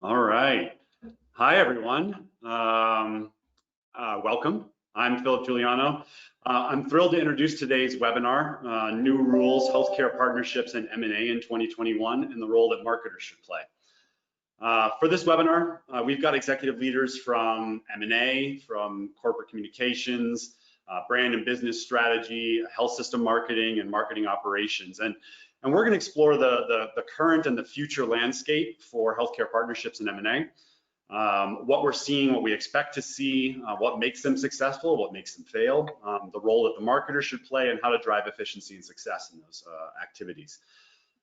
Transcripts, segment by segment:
All right. Hi, everyone. Welcome. I'm Philip Giuliano. I'm thrilled to introduce today's webinar, New Rules, Healthcare Partnerships and M&A in 2021, and the role that marketers should play. For this webinar, we've got executive leaders from M&A, from corporate communications, brand and business strategy, health system marketing, and marketing operations. And we're going to explore the current and the future landscape for healthcare partnerships and M&A, what we're seeing, what we expect to see, what makes them successful, what makes them fail, the role that the marketer should play, and how to drive efficiency and success in those activities.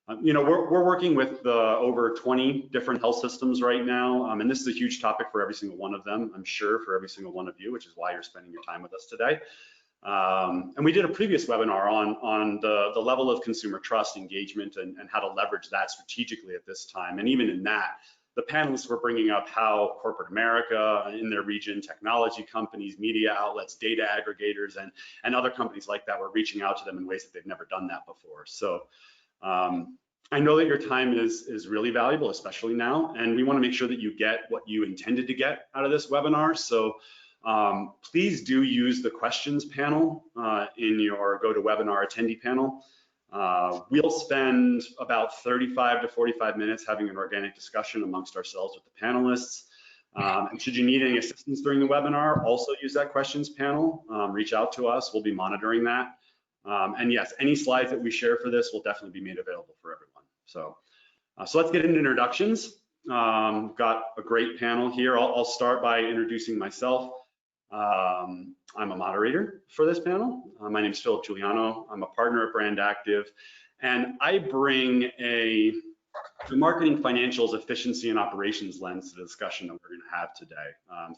We're working with over 20 different health systems right now, and this is a huge topic for every single one of them, I'm sure, for every single one of you, which is why you're spending your time with us today. And we did a previous webinar on the level of consumer trust, engagement, and how to leverage that strategically at this time. And even in that, the panelists were bringing up how corporate America in their region, technology companies, media outlets, data aggregators, and other companies like that were reaching out to them in ways that they've never done that before. So I know that your time is really valuable, especially now, and we want to make sure that you get what you intended to get out of this webinar. So please do use the questions panel in your GoToWebinar attendee panel. We'll spend about 35 to 45 minutes having an organic discussion amongst ourselves with the panelists. And should you need any assistance during the webinar, also use that questions panel. Reach out to us. We'll be monitoring that. And yes, any slides that we share for this will definitely be made available for everyone. So let's get into introductions. Got a great panel here. I'll start by introducing myself. I'm a moderator for this panel. My name is Philip Giuliano. I'm a partner at BrandActive, and I bring the marketing, financials, efficiency, and operations lens to the discussion that we're going to have today.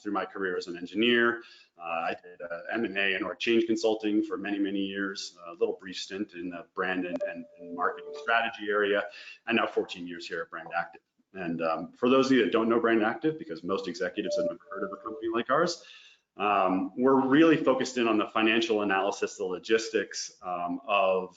Through my career as an engineer, I did M&A and or change consulting for many, many years, a little brief stint in the brand and marketing strategy area, and now 14 years here at BrandActive. And for those of you that don't know BrandActive, because most executives have never heard of a company like ours, we're really focused in on the financial analysis, the logistics of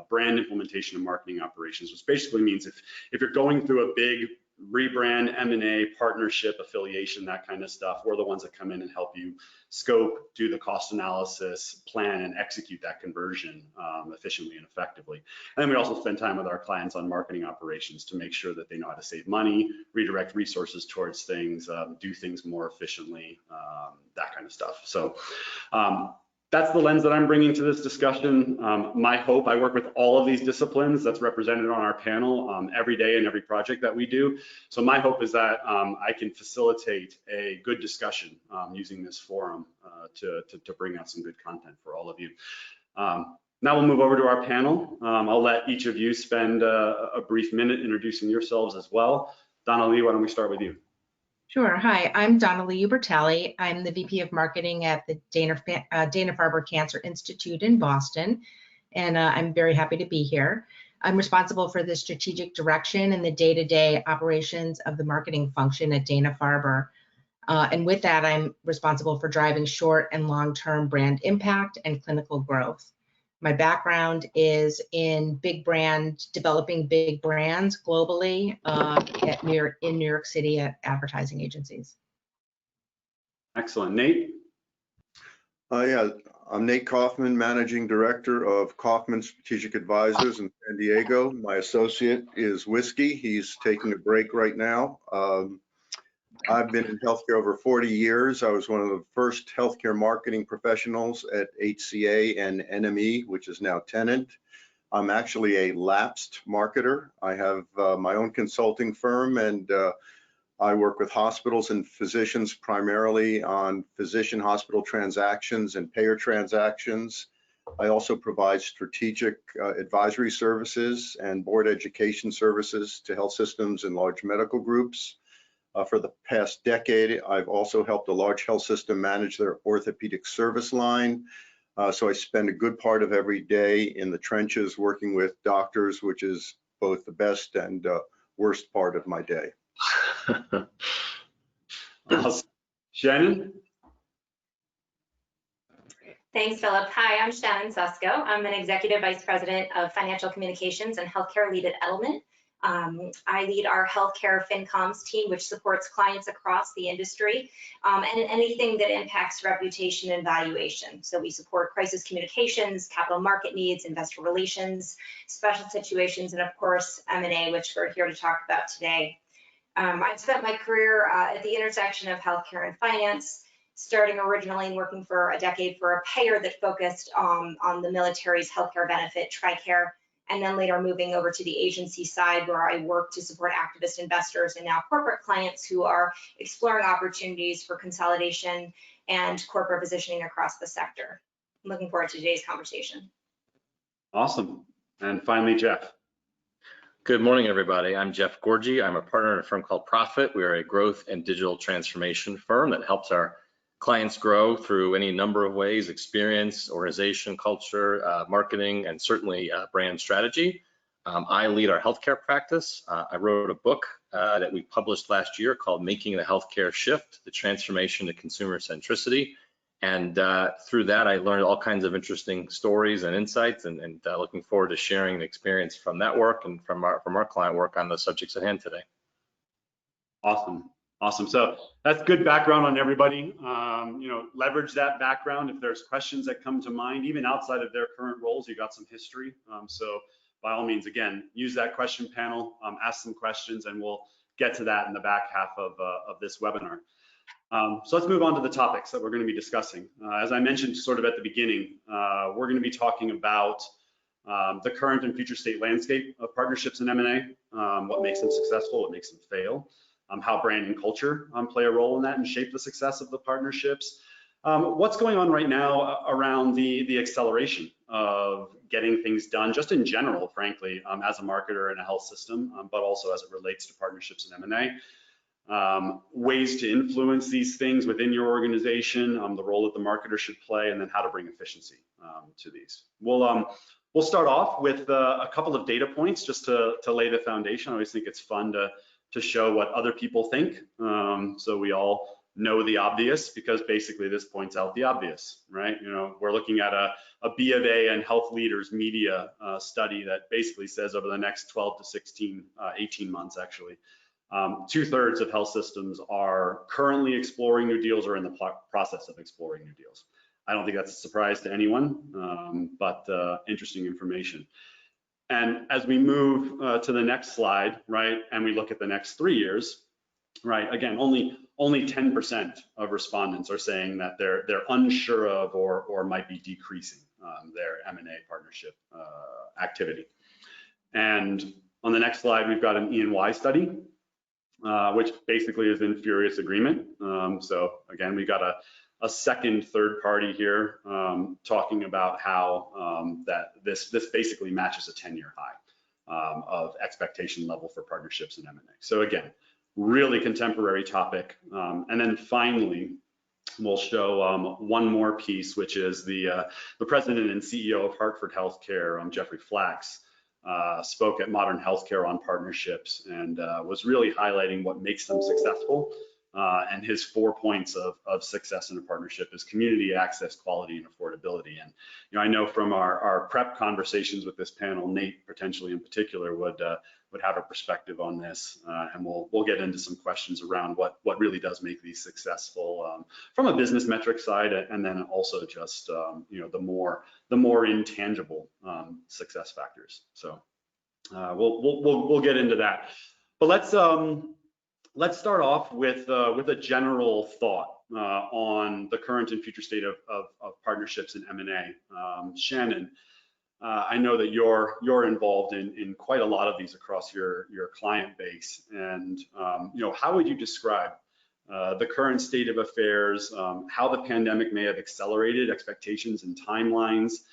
brand implementation and marketing operations, which basically means if you're going through a big rebrand, M&A, partnership, affiliation, that kind of stuff, we're the ones that come in and help you scope, do the cost analysis, plan, and execute that conversion efficiently and effectively. And then we also spend time with our clients on marketing operations to make sure that they know how to save money, redirect resources towards things, do things more efficiently, that kind of stuff. So that's the lens that I'm bringing to this discussion. My hope, I work with all of these disciplines that's represented on our panel every day in every project that we do. So my hope is that I can facilitate a good discussion using this forum to bring out some good content for all of you. Now we'll move over to our panel. I'll let each of you spend a brief minute introducing yourselves as well. Donna Lee, why don't we start with you? Sure. Hi, I'm Donna Lee Ubertelli. I'm the VP of Marketing at the Dana-Farber Cancer Institute in Boston, and I'm very happy to be here. I'm responsible for the strategic direction and the day-to-day operations of the marketing function at Dana-Farber. And with that, I'm responsible for driving short and long-term brand impact and clinical growth. My background is in developing big brands globally in New York City at advertising agencies. Excellent. Nate? Yeah, I'm Nate Kaufman, Managing Director of Kaufman Strategic Advisors in San Diego. My associate is Whiskey. He's taking a break right now. I've been in healthcare over 40 years. I was one of the first healthcare marketing professionals at HCA and NME, which is now Tenant. I'm actually a lapsed marketer. I have my own consulting firm, and I work with hospitals and physicians primarily on physician-hospital transactions and payer transactions. I also provide strategic advisory services and board education services to health systems and large medical groups. For the past decade, I've also helped a large health system manage their orthopedic service line. So I spend a good part of every day in the trenches working with doctors, which is both the best and worst part of my day. Shannon? Thanks, Philip. Hi, I'm Shannon Susko. I'm an Executive Vice President of Financial Communications and Healthcare Lead at Element. I lead our healthcare FinComs team, which supports clients across the industry and anything that impacts reputation and valuation. So we support crisis communications, capital market needs, investor relations, special situations, and of course, M&A, which we're here to talk about today. I've spent my career at the intersection of healthcare and finance, starting originally and working for a decade for a payer that focused on the military's healthcare benefit, TRICARE, and then later moving over to the agency side where I work to support activist investors and now corporate clients who are exploring opportunities for consolidation and corporate positioning across the sector. I'm looking forward to today's conversation. Awesome. And finally, Jeff. Good morning, everybody. I'm Jeff Gorgie. I'm a partner at a firm called Profit. We are a growth and digital transformation firm that helps our clients grow through any number of ways: experience, organization, culture, marketing, and certainly brand strategy. I lead our healthcare practice. I wrote a book that we published last year called Making the Healthcare Shift, the Transformation to Consumer Centricity. And through that, I learned all kinds of interesting stories and insights, and looking forward to sharing the experience from that work and from our client work on the subjects at hand today. Awesome. Awesome. So that's good background on everybody. Leverage that background. If there's questions that come to mind, even outside of their current roles, you got some history. So by all means, again, use that question panel, ask some questions, and we'll get to that in the back half of this webinar. So let's move on to the topics that we're going to be discussing. As I mentioned sort of at the beginning, we're going to be talking about the current and future state landscape of partnerships in M&A, what makes them successful, what makes them fail, how brand and culture play a role in that and shape the success of the partnerships. What's going on right now around the acceleration of getting things done, just in general, frankly, as a marketer in a health system, but also as it relates to partnerships in M&A. Ways to influence these things within your organization, the role that the marketer should play, and then how to bring efficiency to these. We'll start off with a couple of data points just to lay the foundation. I always think it's fun to show what other people think, so we all know the obvious, because basically this points out the obvious, right? We're looking at a B of A and Health Leaders media study that basically says over the next 12 to 18 months actually, 2/3 of health systems are currently exploring new deals or in the process of exploring new deals. I don't think that's a surprise to anyone, but interesting information. And as we move to the next slide, right, and we look at the next 3 years, right, again, only 10% of respondents are saying that they're unsure of or might be decreasing their M&A partnership activity. And on the next slide, we've got an E&Y study, which basically is in furious agreement. So again, we got a second third party here talking about how that this basically matches a 10-year high of expectation level for partnerships in M&A. So again, really contemporary topic. And then finally, we'll show one more piece, which is the president and CEO of Hartford Healthcare, Jeffrey Flax, spoke at Modern Healthcare on partnerships and was really highlighting what makes them successful. And his 4 points of success in a partnership is community, access, quality, and affordability. And I know from our prep conversations with this panel, Nate potentially in particular would have a perspective on this, and we'll get into some questions around what really does make these successful from a business metric side, and then also just the more intangible success factors. So we'll get into that. But let's start off with a general thought on the current and future state of partnerships in M&A. Shannon, I know that you're involved in quite a lot of these across your client base, and how would you describe the current state of affairs, how the pandemic may have accelerated expectations and timelines?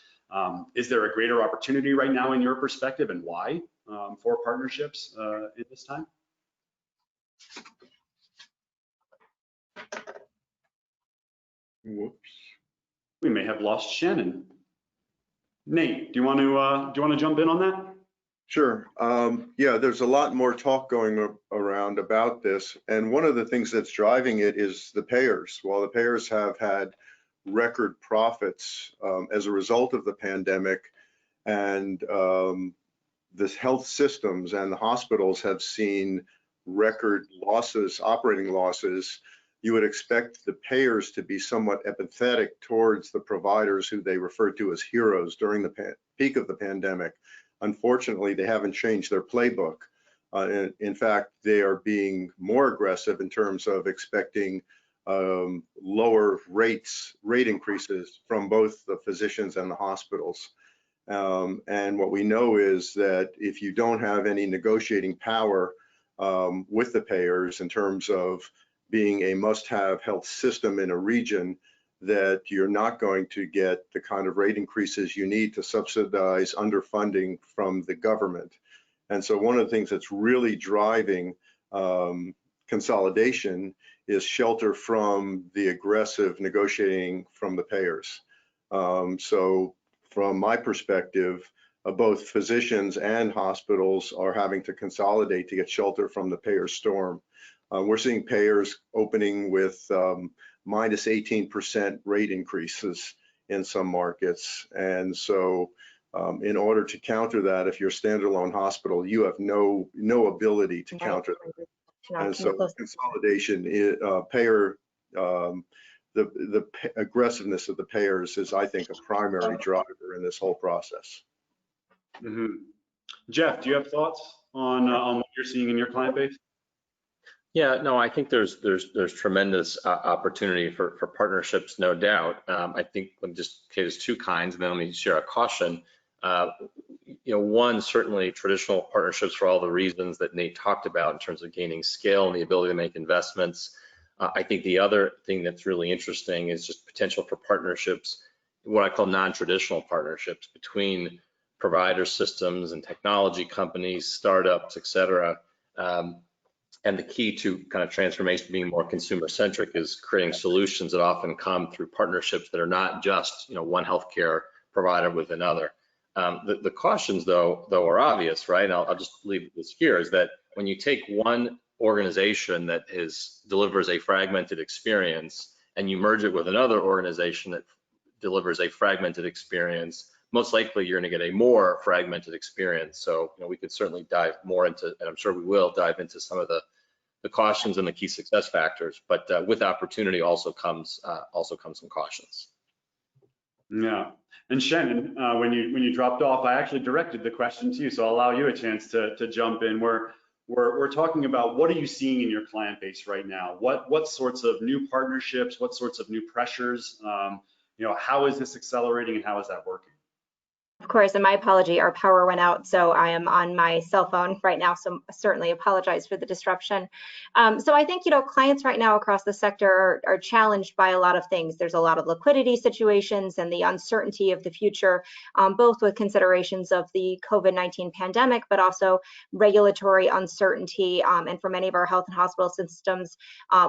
Is there a greater opportunity right now in your perspective, and why for partnerships in this time? Whoops. We may have lost Shannon. Nate, do you want to jump in on that? Sure. Yeah, there's a lot more talk going around about this, and one of the things that's driving it is the payers. While the payers have had record profits as a result of the pandemic, and the health systems and the hospitals have seen record losses, operating losses, you would expect the payers to be somewhat empathetic towards the providers who they referred to as heroes during the peak of the pandemic. Unfortunately, they haven't changed their playbook. In fact, they are being more aggressive in terms of expecting lower rate increases from both the physicians and the hospitals. And what we know is that if you don't have any negotiating power with the payers in terms of being a must-have health system in a region, that you're not going to get the kind of rate increases you need to subsidize underfunding from the government. And so one of the things that's really driving consolidation is shelter from the aggressive negotiating from the payers. So from my perspective, both physicians and hospitals are having to consolidate to get shelter from the payer storm. We're seeing payers opening with minus 18% rate increases in some markets. And so in order to counter that, if you're a standalone hospital, you have no ability to counter that. And so consolidation, the aggressiveness of the payers is, I think, a primary driver in this whole process. Mm-hmm. Jeff, do you have thoughts on what you're seeing in your client base? Yeah, no, I think there's tremendous opportunity for partnerships, no doubt. I think there's two kinds, and then let me share a caution. One, certainly traditional partnerships for all the reasons that Nate talked about in terms of gaining scale and the ability to make investments. I think the other thing that's really interesting is just potential for partnerships, what I call non-traditional partnerships between provider systems and technology companies, startups, et cetera. And the key to kind of transformation being more consumer-centric is creating solutions that often come through partnerships that are not just one healthcare provider with another. The cautions, though are obvious, right? And I'll just leave this here, is that when you take one organization that delivers a fragmented experience and you merge it with another organization that delivers a fragmented experience, most likely you're going to get a more fragmented experience. So we could certainly dive more into, and I'm sure we will dive into some of the cautions and the key success factors. But with opportunity also comes some cautions. Yeah, and Shannon, when you dropped off, I actually directed the question to you, so I'll allow you a chance to jump in. We're talking about what are you seeing in your client base right now? What sorts of new partnerships? What sorts of new pressures? How is this accelerating and how is that working? Of course, and my apology, our power went out, so I am on my cell phone right now, so certainly apologize for the disruption. So I think, clients right now across the sector are challenged by a lot of things. There's a lot of liquidity situations and the uncertainty of the future, both with considerations of the COVID-19 pandemic, but also regulatory uncertainty, and for many of our health and hospital systems,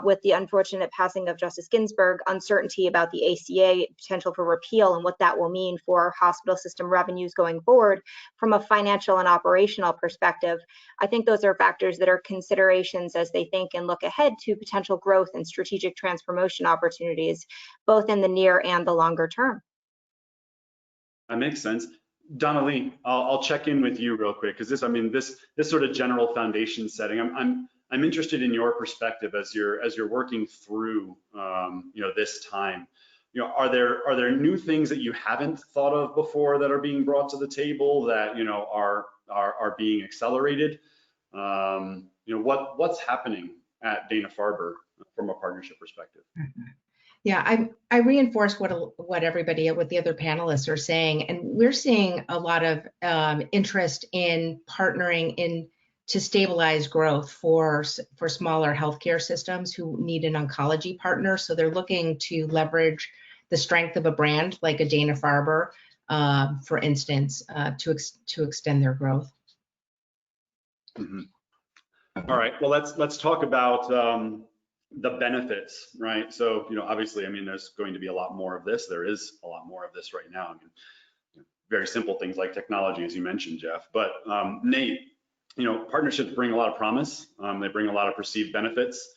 with the unfortunate passing of Justice Ginsburg, uncertainty about the ACA, potential for repeal and what that will mean for hospital system revenues going forward from a financial and operational perspective. I think those are factors that are considerations as they think and look ahead to potential growth and strategic transformation opportunities, both in the near and the longer term. That makes sense. Donna Lee, I'll check in with you real quick, because this sort of general foundation setting, I'm interested in your perspective as you're working through this time. Are there new things that you haven't thought of before that are being brought to the table that are being accelerated? What's happening at Dana-Farber from a partnership perspective? Yeah, I reinforce what the other panelists are saying, and we're seeing a lot of interest in partnering to stabilize growth for smaller healthcare systems who need an oncology partner. So they're looking to leverage the strength of a brand like a Dana-Farber, for instance, to extend their growth. Mm-hmm. All right. Well, let's talk about the benefits, right? So obviously, there's going to be a lot more of this. There is a lot more of this right now. Very simple things like technology, as you mentioned, Jeff. But Nate, partnerships bring a lot of promise. They bring a lot of perceived benefits.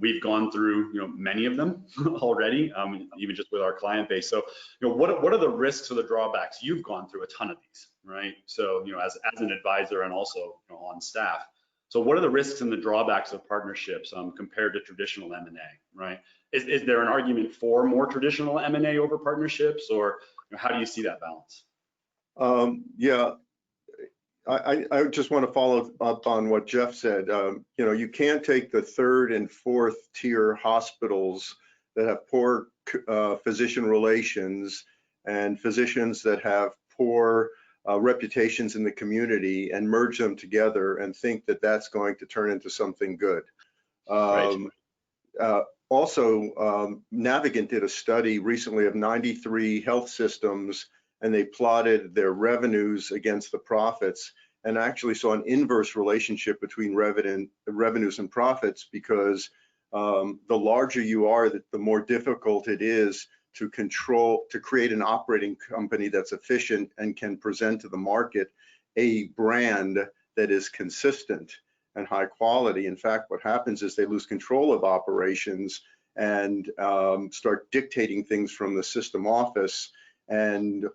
We've gone through many of them already, even just with our client base. So what are the risks or the drawbacks? You've gone through a ton of these. right? So, as an advisor and also on staff. So what are the risks and the drawbacks of partnerships compared to traditional M&A, right? Is there an argument for more traditional M&A over partnerships, or how do you see that balance? Yeah, I just want to follow up on what Jeff said. You can't take the third and fourth tier hospitals that have poor physician relations and physicians that have poor reputations in the community and merge them together and think that that's going to turn into something good. Right. Also, Navigant did a study recently of 93 health systems, and they plotted their revenues against the profits, and actually saw an inverse relationship between revenues and profits, because the larger you are, the more difficult it is to create an operating company that's efficient and can present to the market a brand that is consistent and high quality. In fact, what happens is they lose control of operations and start dictating things from the system office and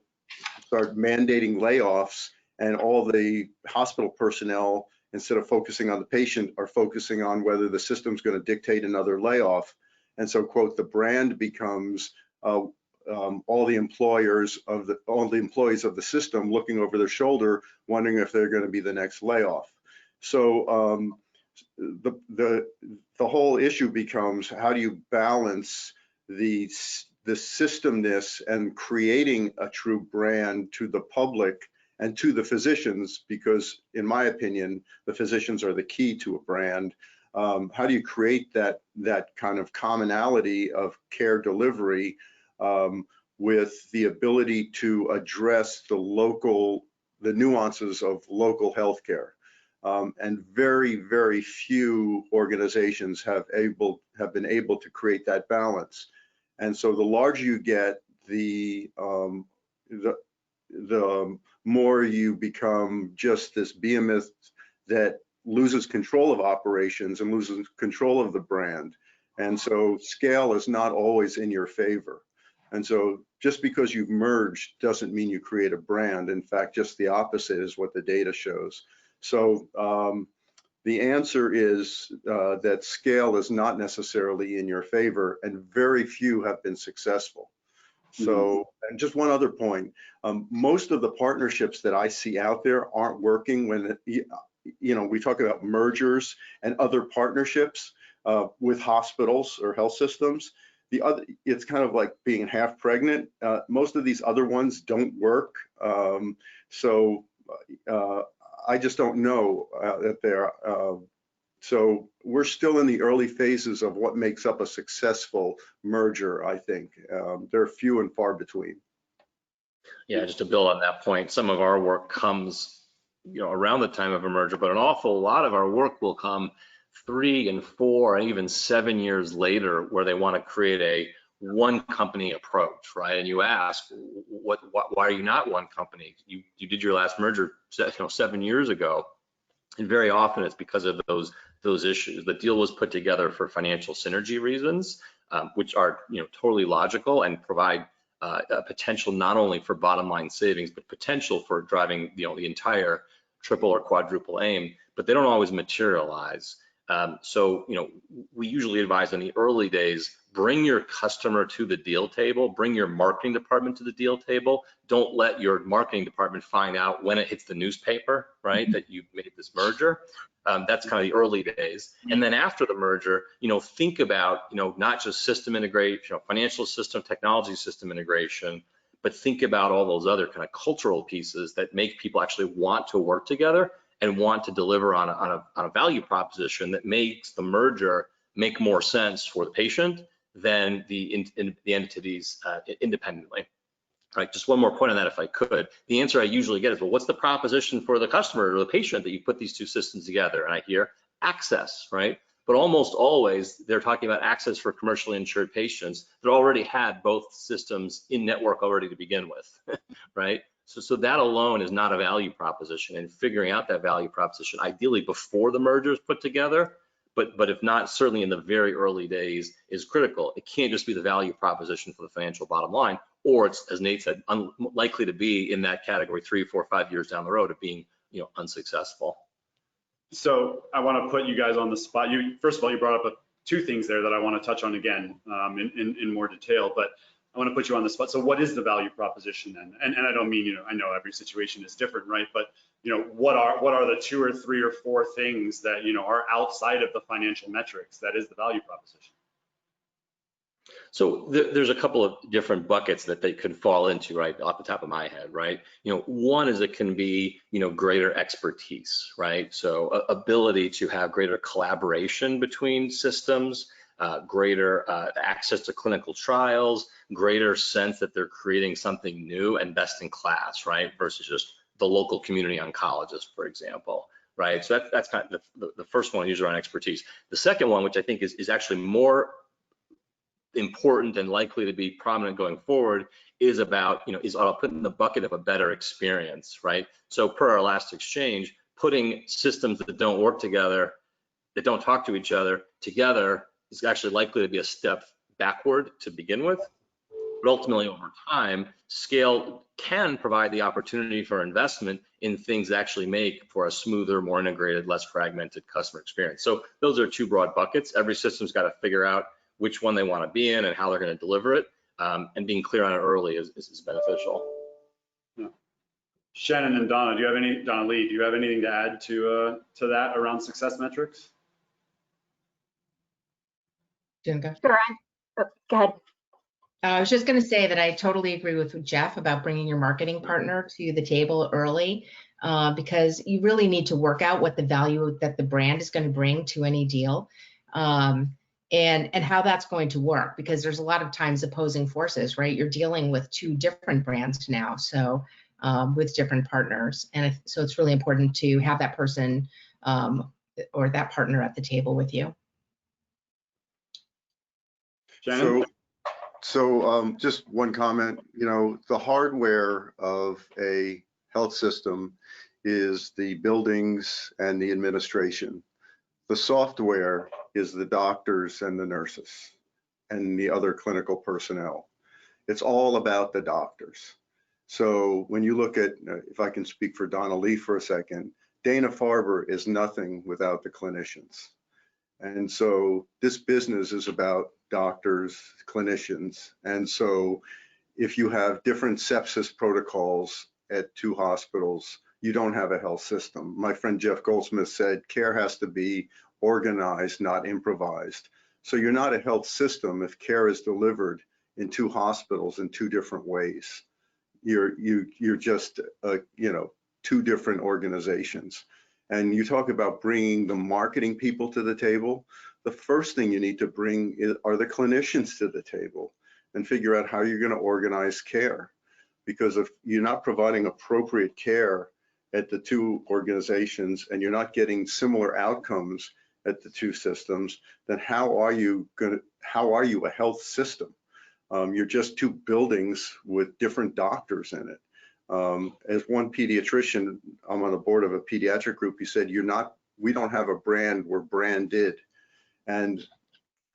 start mandating layoffs, and all the hospital personnel, instead of focusing on the patient, are focusing on whether the system's going to dictate another layoff. And so, quote, the brand becomes all the employees of the system looking over their shoulder, wondering if they're going to be the next layoff. So the whole issue becomes, how do you balance the systemness and creating a true brand to the public and to the physicians? Because in my opinion, the physicians are the key to a brand. How do you create that kind of commonality of care delivery with the ability to address the nuances of local healthcare? And very, very few organizations have been able to create that balance. And so the larger you get, the more you become just this behemoth that loses control of operations and loses control of the brand. And so scale is not always in your favor. And so just because you've merged doesn't mean you create a brand. In fact, just the opposite is what the data shows. So the answer is that scale is not necessarily in your favor, and very few have been successful. So, and just one other point, most of the partnerships that I see out there aren't working when, we talk about mergers and other partnerships with hospitals or health systems. It's kind of like being half pregnant. Most of these other ones don't work. I just don't know that they're, so we're still in the early phases of what makes up a successful merger, I think. They're few and far between. Yeah, just to build on that point, some of our work comes, around the time of a merger, but an awful lot of our work will come 3 and 4 and even 7 years later, where they want to create a one company approach, right? And you ask, why are you not one company? You did your last merger 7 years ago, and very often it's because of those issues. The deal was put together for financial synergy reasons, which are totally logical and provide a potential not only for bottom line savings, but potential for driving the entire triple or quadruple aim, but they don't always materialize. So we usually advise in the early days, bring your customer to the deal table, bring your marketing department to the deal table. Don't let your marketing department find out when it hits the newspaper, right, that you've made this merger. That's kind of the early days. And then after the merger, think about, not just system integration, financial system, technology system integration, but think about all those other kind of cultural pieces that make people actually want to work together and want to deliver on a value proposition that makes the merger make more sense for the patient than the entities independently. Right, just one more point on that, if I could. The answer I usually get is, well, what's the proposition for the customer or the patient that you put these two systems together? And I hear access, right? But almost always they're talking about access for commercially insured patients that already had both systems in network already to begin with, right? So that alone is not a value proposition, and figuring out that value proposition, ideally before the merger is put together, but if not, certainly in the very early days, is critical. It can't just be the value proposition for the financial bottom line, or it's, as Nate said, unlikely to be in that category 3, 4, 5 years down the road of being, unsuccessful. So I want to put you guys on the spot. First of all, you brought up two things there that I want to touch on again in more detail, but I want to put you on the spot. So what is the value proposition then? And I don't mean, I know every situation is different, right? But what are the 2 or 3 or 4 things that are outside of the financial metrics that is the value proposition? So there's a couple of different buckets that they could fall into, right, off the top of my head, right? One is it can be, greater expertise, right? So ability to have greater collaboration between systems, greater access to clinical trials, greater sense that they're creating something new and best in class, right? Versus just the local community oncologist, for example, right? So that's kind of the first one, user on expertise. The second one, which I think is actually more important and likely to be prominent going forward, is about, is I'll put in the bucket of a better experience, right? So per our last exchange, putting systems that don't work together, that don't talk to each other together, is actually likely to be a step backward to begin with. But ultimately, over time, scale can provide the opportunity for investment in things that actually make for a smoother, more integrated, less fragmented customer experience. So those are 2 broad buckets. Every system's got to figure out which one they want to be in and how they're going to deliver it, and being clear on it early is beneficial. Yeah. Shannon and Donna Lee, do you have anything to add to that around success metrics? Sure. Go ahead. I was just going to say that I totally agree with Jeff about bringing your marketing partner to the table early, because you really need to work out what the value that the brand is going to bring to any deal. And how that's going to work, because there's a lot of times opposing forces, right? You're dealing with 2 different brands now, so with different partners. And so it's really important to have that person or that partner at the table with you. Shannon? So just one comment, the hardware of a health system is the buildings and the administration. The software is the doctors and the nurses and the other clinical personnel. It's all about the doctors. So when you look at, if I can speak for Donna Lee for a second, Dana-Farber is nothing without the clinicians. And so this business is about doctors, clinicians. And so if you have different sepsis protocols at 2 hospitals, you don't have a health system. My friend Jeff Goldsmith said, care has to be organized, not improvised. So you're not a health system if care is delivered in 2 hospitals in 2 different ways. You're just, 2 different organizations. And you talk about bringing the marketing people to the table. The first thing you need to bring are the clinicians to the table and figure out how you're going to organize care. Because if you're not providing appropriate care at the 2 organizations and you're not getting similar outcomes at the 2 systems, then how are you a health system? You're just 2 buildings with different doctors in it. As one pediatrician, I'm on the board of a pediatric group, he said, we don't have a brand, we're branded. And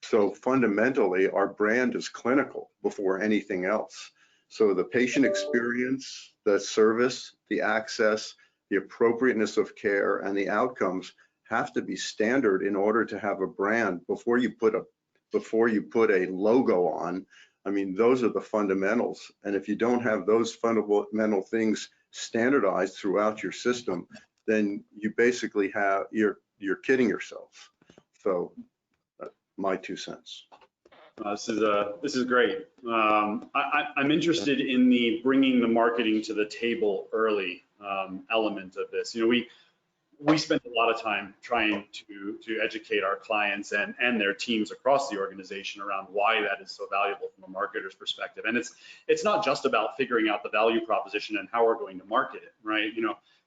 so fundamentally, our brand is clinical before anything else. So the patient experience, the service, the access, the appropriateness of care, and the outcomes have to be standard in order to have a brand. Before you put a logo on, I mean, those are the fundamentals. And if you don't have those fundamental things standardized throughout your system, then you basically you're kidding yourself. So my 2 cents. This is great. I'm interested in the bringing the marketing to the table early element of this. We spend a lot of time trying to educate our clients and their teams across the organization around why that is so valuable from a marketer's perspective. And it's not just about figuring out the value proposition and how we're going to market it, right?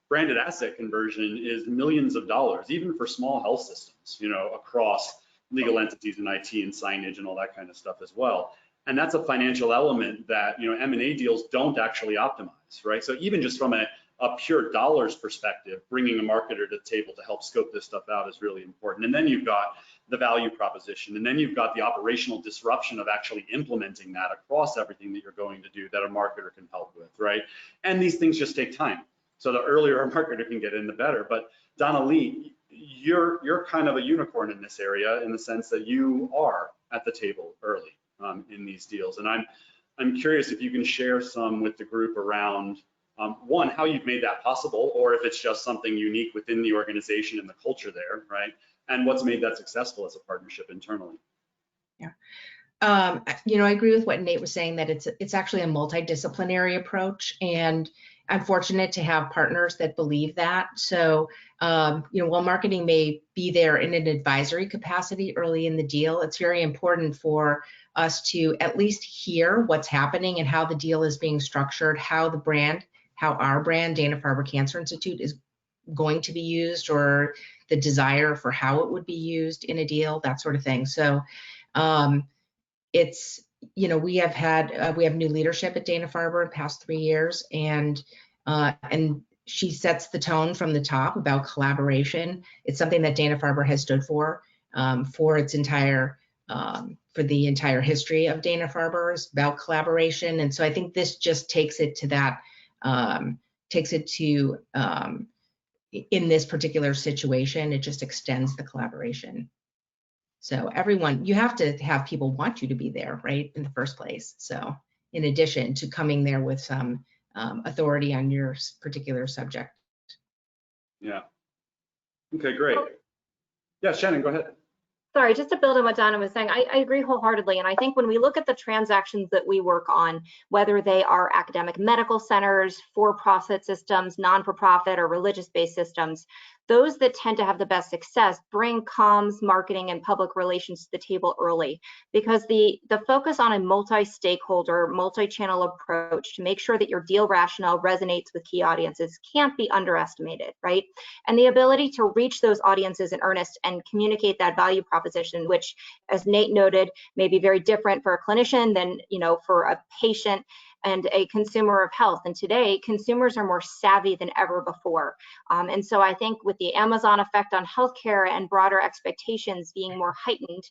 Branded asset conversion is millions of dollars, even for small health systems, across legal entities and IT and signage and all that kind of stuff as well. And that's a financial element that, M&A deals don't actually optimize, right? So even just from a a pure dollars perspective, bringing a marketer to the table to help scope this stuff out is really important. And then you've got the value proposition, and then you've got the operational disruption of actually implementing that across everything that you're going to do that a marketer can help with, right? And these things just take time. So the earlier a marketer can get in, the better. But Donna Lee, you're kind of a unicorn in this area in the sense that you are at the table early in these deals. And I'm curious if you can share some with the group around one, how you've made that possible, or if it's just something unique within the organization and the culture there, right? And what's made that successful as a partnership internally. Yeah. I agree with what Nate was saying, that it's actually a multidisciplinary approach, and I'm fortunate to have partners that believe that. So, while marketing may be there in an advisory capacity early in the deal, it's very important for us to at least hear what's happening and how the deal is being structured, how our brand, Dana-Farber Cancer Institute, is going to be used, or the desire for how it would be used in a deal, that sort of thing. So, we have new leadership at Dana-Farber in the past 3 years, and she sets the tone from the top about collaboration. It's something that Dana-Farber has stood for its entire for the entire history of Dana-Farber, is about collaboration. And so I think this just takes it to that, in this particular situation, it just extends the collaboration. So everyone, you have to have people want you to be there, right, in the first place. So in addition to coming there with some authority on your particular subject. Yeah. Okay, great. Yeah, Shannon, go ahead. Sorry, just to build on what Donna was saying, I agree wholeheartedly. And I think when we look at the transactions that we work on, whether they are academic medical centers, for-profit systems, non-for-profit, or religious-based systems, those that tend to have the best success bring comms, marketing, and public relations to the table early, because the focus on a multi-stakeholder, multi-channel approach to make sure that your deal rationale resonates with key audiences can't be underestimated, right? And the ability to reach those audiences in earnest and communicate that value proposition, which, as Nate noted, may be very different for a clinician than for a patient and a consumer of health. And today, consumers are more savvy than ever before. And so I think with the Amazon effect on healthcare and broader expectations being more heightened,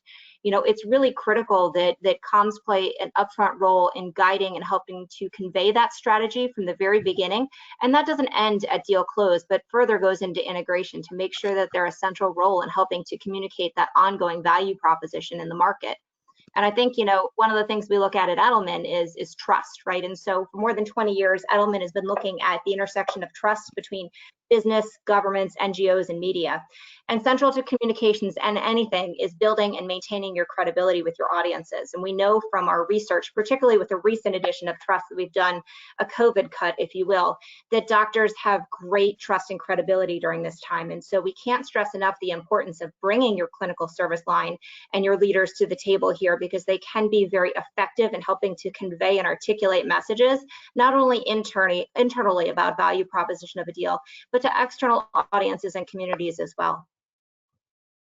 it's really critical that comms play an upfront role in guiding and helping to convey that strategy from the very beginning. And that doesn't end at deal close, but further goes into integration to make sure that they're a central role in helping to communicate that ongoing value proposition in the market. And I think, one of the things we look at Edelman is trust, right? And so for more than 20 years, Edelman has been looking at the intersection of trust between business, governments, NGOs, and media. And central to communications and anything is building and maintaining your credibility with your audiences. And we know from our research, particularly with the recent edition of Trust that we've done, a COVID cut, if you will, that doctors have great trust and credibility during this time. And so we can't stress enough the importance of bringing your clinical service line and your leaders to the table here, because they can be very effective in helping to convey and articulate messages, not only internally about value proposition of a deal, but to external audiences and communities as well.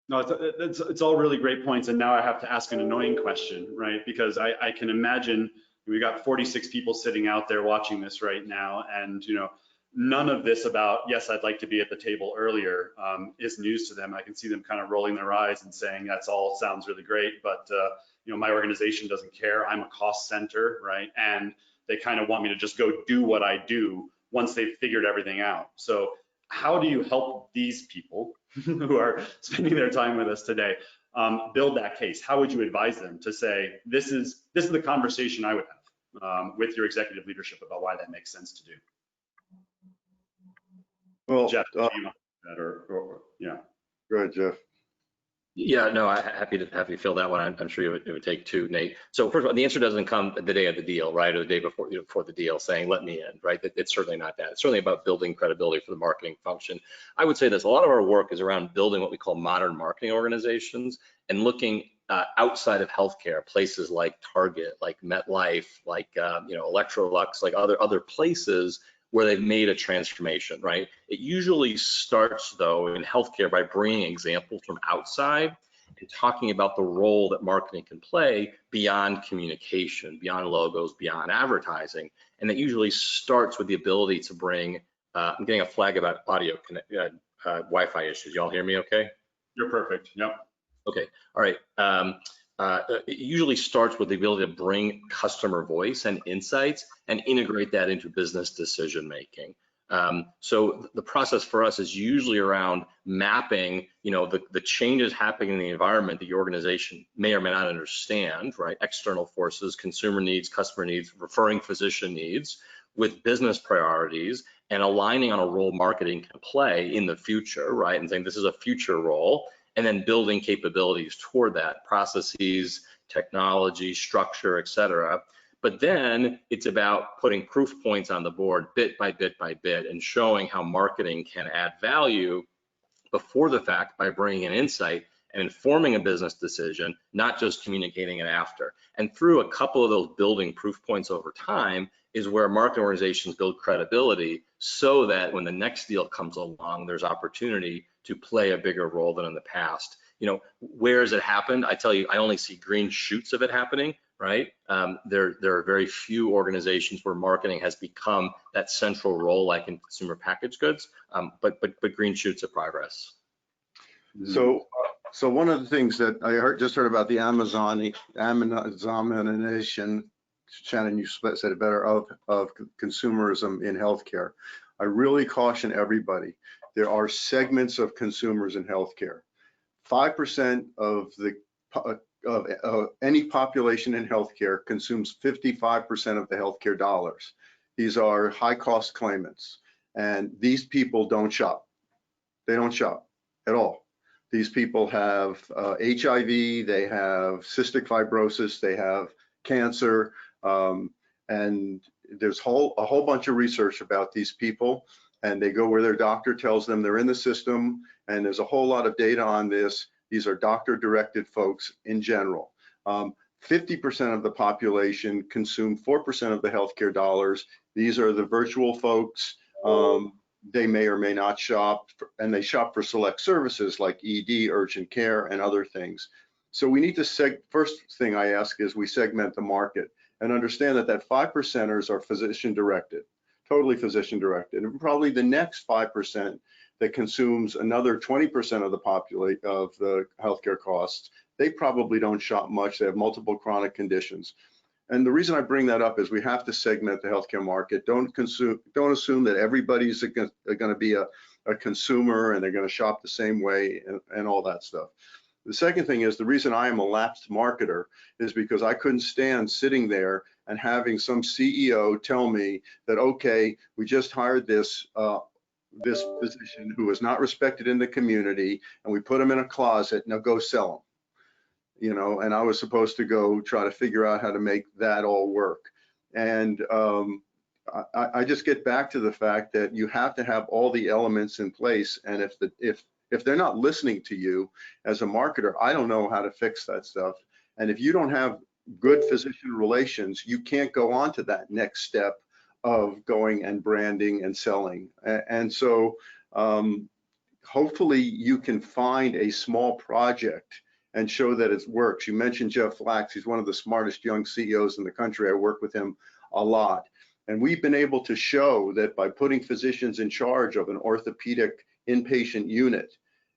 No, it's all really great points. And now I have to ask an annoying question, right? Because I can imagine we got 46 people sitting out there watching this right now. And, none of this about, yes, I'd like to be at the table earlier is news to them. I can see them kind of rolling their eyes and saying, that's all sounds really great. But, my organization doesn't care. I'm a cost center, right? And they kind of want me to just go do what I do once they've figured everything out. So how do you help these people who are spending their time with us today build that case? How would you advise them to say, this is the conversation I would have with your executive leadership about why that makes sense to do? Well, Jeff, do you know that or yeah. Go ahead, Jeff. Yeah, no, I'm happy to fill that one. I'm sure it would take two, Nate. So first of all, the answer doesn't come the day of the deal, right, or the day before the deal saying, let me in, right? It's certainly not that. It's certainly about building credibility for the marketing function. I would say this, a lot of our work is around building what we call modern marketing organizations and looking outside of healthcare, places like Target, like MetLife, like Electrolux, like other places where they've made a transformation, right? It usually starts, though, in healthcare by bringing examples from outside and talking about the role that marketing can play beyond communication, beyond logos, beyond advertising. And that usually starts with the ability to bring I'm getting a flag about audio Wi-Fi issues. Y'all hear me okay? You're perfect. Yep. Okay. All right. It usually starts with the ability to bring customer voice and insights and integrate that into business decision making. So the process for us is usually around mapping, the changes happening in the environment that your organization may or may not understand, right? External forces, consumer needs, customer needs, referring physician needs, with business priorities, and aligning on a role marketing can play in the future, right? And saying this is a future role, and then building capabilities toward that, processes, technology, structure, et cetera. But then it's about putting proof points on the board bit by bit by bit and showing how marketing can add value before the fact by bringing in insight and informing a business decision, not just communicating it after. And through a couple of those building proof points over time is where marketing organizations build credibility so that when the next deal comes along, there's opportunity to play a bigger role than in the past. Where has it happened? I tell you, I only see green shoots of it happening, right? There are very few organizations where marketing has become that central role, like in consumer packaged goods, but green shoots of progress. So one of the things that I just heard about the Amazonization, Shannon, you said it better, of consumerism in healthcare. I really caution everybody. There are segments of consumers in healthcare. 5% of any population in healthcare consumes 55% of the healthcare dollars. These are high-cost claimants, and these people don't shop. They don't shop at all. These people have HIV, they have cystic fibrosis, they have cancer, and there's a whole bunch of research about these people, and they go where their doctor tells them they're in the system, and there's a whole lot of data on this. These are doctor-directed folks in general. 50% of the population consume 4% of the healthcare dollars. These are the virtual folks. They may or may not shop, and they shop for select services like ED, urgent care, and other things. So we need to first thing I ask is we segment the market and understand that 5%ers are physician-directed, totally physician-directed, and probably the next 5% that consumes another 20% of the healthcare costs, they probably don't shop much. They have multiple chronic conditions. And the reason I bring that up is we have to segment the healthcare market. Don't assume that everybody's going to be a consumer and they're going to shop the same way and all that stuff. The second thing is the reason I am a lapsed marketer is because I couldn't stand sitting there and having some CEO tell me that, okay, we just hired this physician who is not respected in the community, and we put him in a closet, now go sell him. And I was supposed to go try to figure out how to make that all work. And I just get back to the fact that you have to have all the elements in place, and if they're not listening to you as a marketer, I don't know how to fix that stuff. And if you don't have good physician relations, you can't go on to that next step of going and branding and selling. And so hopefully you can find a small project and show that it works. You mentioned Jeff Flax. He's one of the smartest young CEOs in the country. I work with him a lot. And we've been able to show that by putting physicians in charge of an orthopedic inpatient unit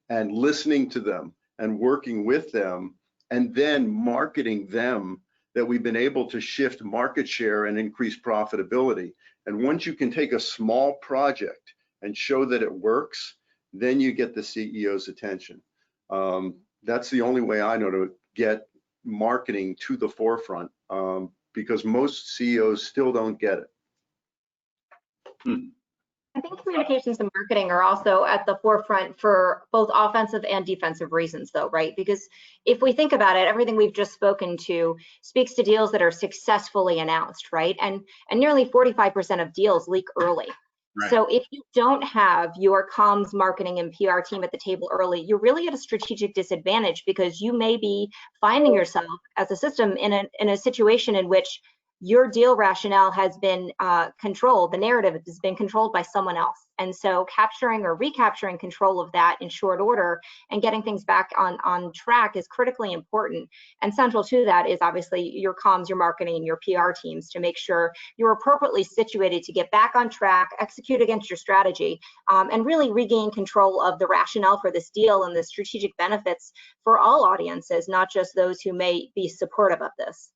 and listening to them and working with them and then marketing them, that we've been able to shift market share and increase profitability. And once you can take a small project and show that it works, then you get the CEO's attention. That's the only way I know to get marketing to the forefront, because most CEOs still don't get it. I think communications and marketing are also at the forefront for both offensive and defensive reasons, though, right? Because if we think about it, everything we've just spoken to speaks to deals that are successfully announced, right? And nearly 45% of deals leak early. Right. So if you don't have your comms, marketing, and PR team at the table early, you're really at a strategic disadvantage, because you may be finding yourself as a system in a situation in which your deal rationale has been controlled, the narrative has been controlled by someone else. And so capturing or recapturing control of that in short order and getting things back on track is critically important. And central to that is obviously your comms, your marketing, and your PR teams to make sure you're appropriately situated to get back on track, execute against your strategy, and really regain control of the rationale for this deal and the strategic benefits for all audiences, not just those who may be supportive of this.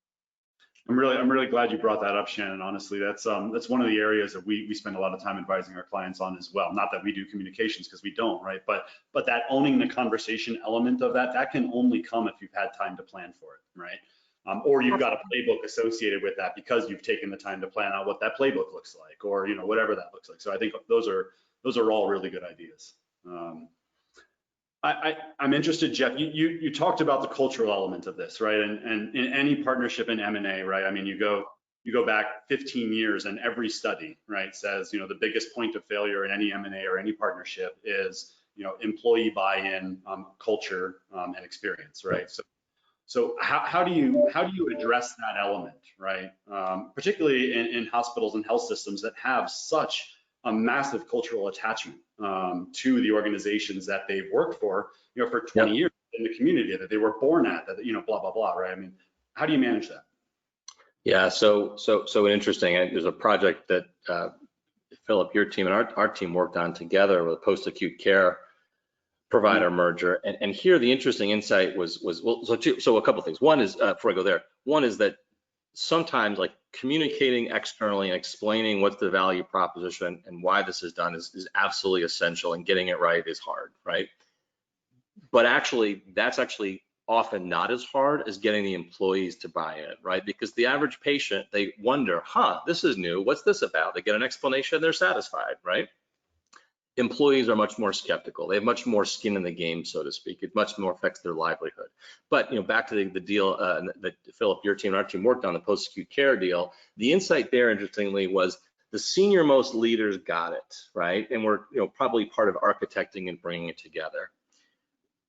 I'm really glad you brought that up, Shannon. Honestly, that's one of the areas that we spend a lot of time advising our clients on as well. Not that we do communications, because we don't, right? But that owning the conversation element of that can only come if you've had time to plan for it, right? Or you've got a playbook associated with that because you've taken the time to plan out what that playbook looks like, or whatever that looks like. So I think those are all really good ideas. I'm interested, Jeff, you talked about the cultural element of this, right? And in any partnership in M&A, right? I mean, you go back 15 years and every study, right, says, the biggest point of failure in any M&A or any partnership is, employee buy-in, culture, and experience, right? So how do you address that element, right? Particularly in hospitals and health systems that have such a massive cultural attachment to the organizations that they've worked for 20 years in the community that they were born at, that blah blah blah, right? I mean, how do you manage that? Yeah, so interesting. There's a project that Philip, your team and our team worked on together with a post-acute care provider merger, and here the interesting insight was so a couple of things. One is before I go there, one is that sometimes like communicating externally and explaining what's the value proposition and why this is done is absolutely essential, and getting it right is hard, right? But actually, that's actually often not as hard as getting the employees to buy in, right? Because the average patient, they wonder, this is new, what's this about? They get an explanation, they're satisfied, right? Employees are much more skeptical. They have much more skin in the game, so to speak. It much more affects their livelihood. But back to the deal that Philip, your team and our team worked on, the post-acute care deal. The insight there, interestingly, was the senior most leaders got it, right? And we're probably part of architecting and bringing it together.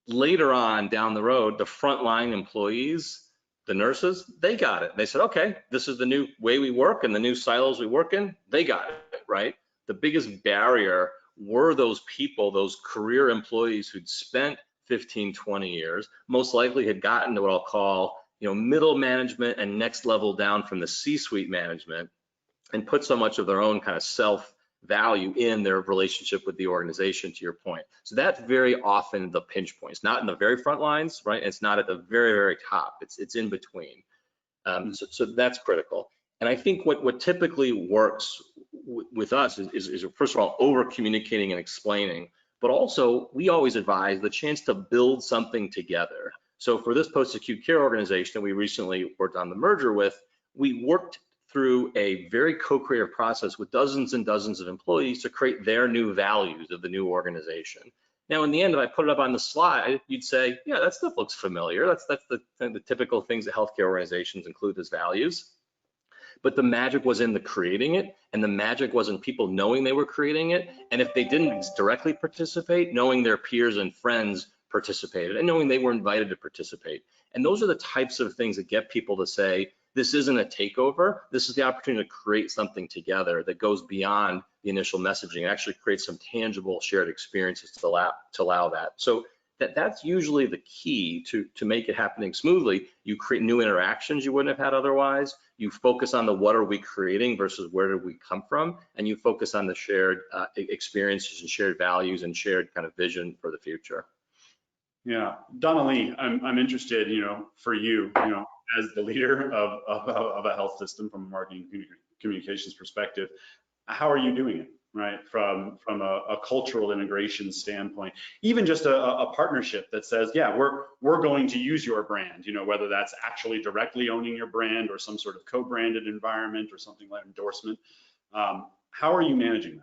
Later on down the road, the frontline employees, the nurses, they got it. They said, okay, this is the new way we work and the new silos we work in. They got it, right? The biggest barrier were those people, those career employees who'd spent 15, 20 years, most likely had gotten to what I'll call, middle management and next level down from the C-suite management, and put so much of their own kind of self-value in their relationship with the organization, to your point. So that's very often the pinch point. It's not in the very front lines, right? It's not at the very, very top. It's in between. So that's critical. And I think what typically works with us is first of all, over communicating and explaining, but also we always advise the chance to build something together. So for this post-acute care organization that we recently worked on the merger with, we worked through a very co-creative process with dozens and dozens of employees to create their new values of the new organization. Now, in the end, if I put it up on the slide, you'd say, yeah, that stuff looks familiar. That's the typical things that healthcare organizations include as values. But the magic was in the creating it, and the magic was in people knowing they were creating it. And if they didn't directly participate, knowing their peers and friends participated and knowing they were invited to participate. And those are the types of things that get people to say, this isn't a takeover. This is the opportunity to create something together that goes beyond the initial messaging and actually create some tangible shared experiences to allow that. So that's usually the key to make it happening smoothly. You create new interactions you wouldn't have had otherwise. You focus on the what are we creating versus where did we come from, and you focus on the shared experiences and shared values and shared kind of vision for the future. Yeah, Donnelly, I'm interested, for you, as the leader of a health system from a marketing communications perspective, how are you doing it? Right, from a cultural integration standpoint, even just a partnership that says, yeah, we're going to use your brand, whether that's actually directly owning your brand or some sort of co-branded environment or something like endorsement. How are you managing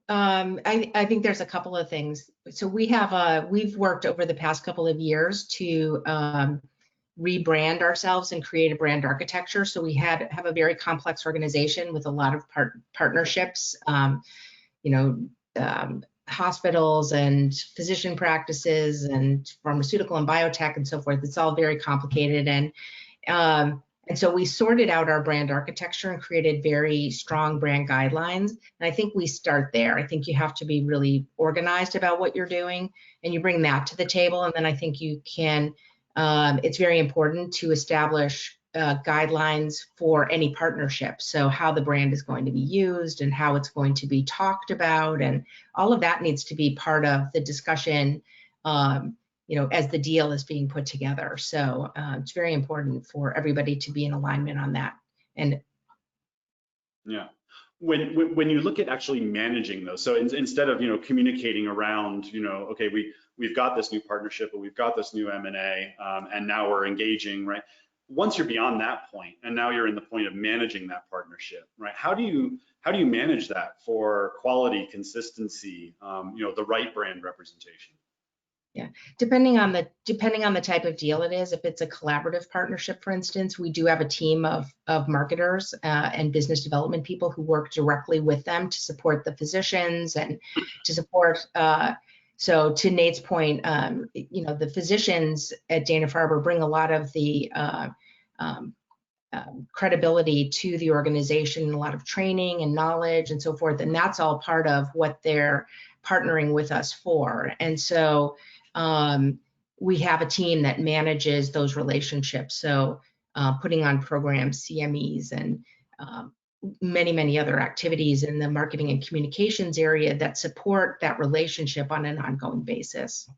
that? I think there's a couple of things. So we've worked over the past couple of years to rebrand ourselves and create a brand architecture. So we have a very complex organization with a lot of partnerships, hospitals and physician practices and pharmaceutical and biotech and so forth. It's all very complicated. And And so we sorted out our brand architecture and created very strong brand guidelines. And I think we start there. I think you have to be really organized about what you're doing, and you bring that to the table. And then I think you can, it's very important to establish guidelines for any partnership. So how the brand is going to be used and how it's going to be talked about, and all of that needs to be part of the discussion, as the deal is being put together. So it's very important for everybody to be in alignment on that. And yeah, when you look at actually managing those, so instead of communicating around, okay, we've got this new partnership, or we've got this new M&A, and now we're engaging, right? Once you're beyond that point, and now you're in the point of managing that partnership, right? How do you manage that for quality, consistency, the right brand representation? yeah, depending on the type of deal it is, if it's a collaborative partnership, for instance, we do have a team of marketers and business development people who work directly with them to support the physicians and to support. So to Nate's point, the physicians at Dana-Farber bring a lot of the credibility to the organization, a lot of training and knowledge and so forth, and that's all part of what they're partnering with us for. And so we have a team that manages those relationships. So putting on programs, CMEs, and many other activities in the marketing and communications area that support that relationship on an ongoing basis.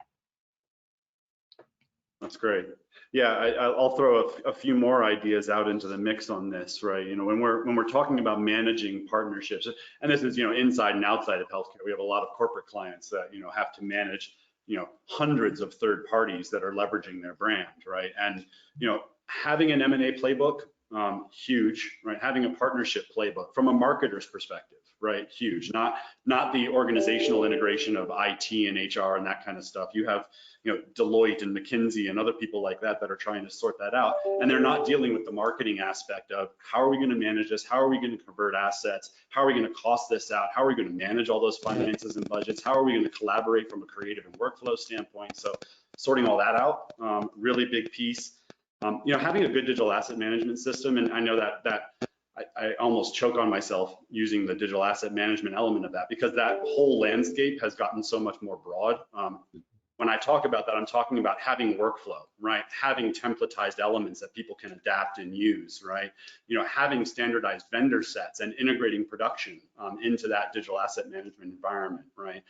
That's great. Yeah, I'll throw a few more ideas out into the mix on this, right? When we're talking about managing partnerships, and this is inside and outside of healthcare, we have a lot of corporate clients that have to manage hundreds of third parties that are leveraging their brand, right? And having an M&A playbook, huge, right? Having a partnership playbook from a marketer's perspective, right? Huge. Not the organizational integration of IT and HR and that kind of stuff. You have Deloitte and McKinsey and other people like that that are trying to sort that out, and they're not dealing with the marketing aspect of how are we going to manage this, how are we going to convert assets, how are we going to cost this out, how are we going to manage all those finances and budgets, how are we going to collaborate from a creative and workflow standpoint. So sorting all that out, really big piece. Having a good digital asset management system, and I know that I almost choke on myself using the digital asset management element of that, because that whole landscape has gotten so much more broad. When I talk about that, I'm talking about having workflow, right? Having templatized elements that people can adapt and use, right? Having standardized vendor sets and integrating production into that digital asset management environment, right?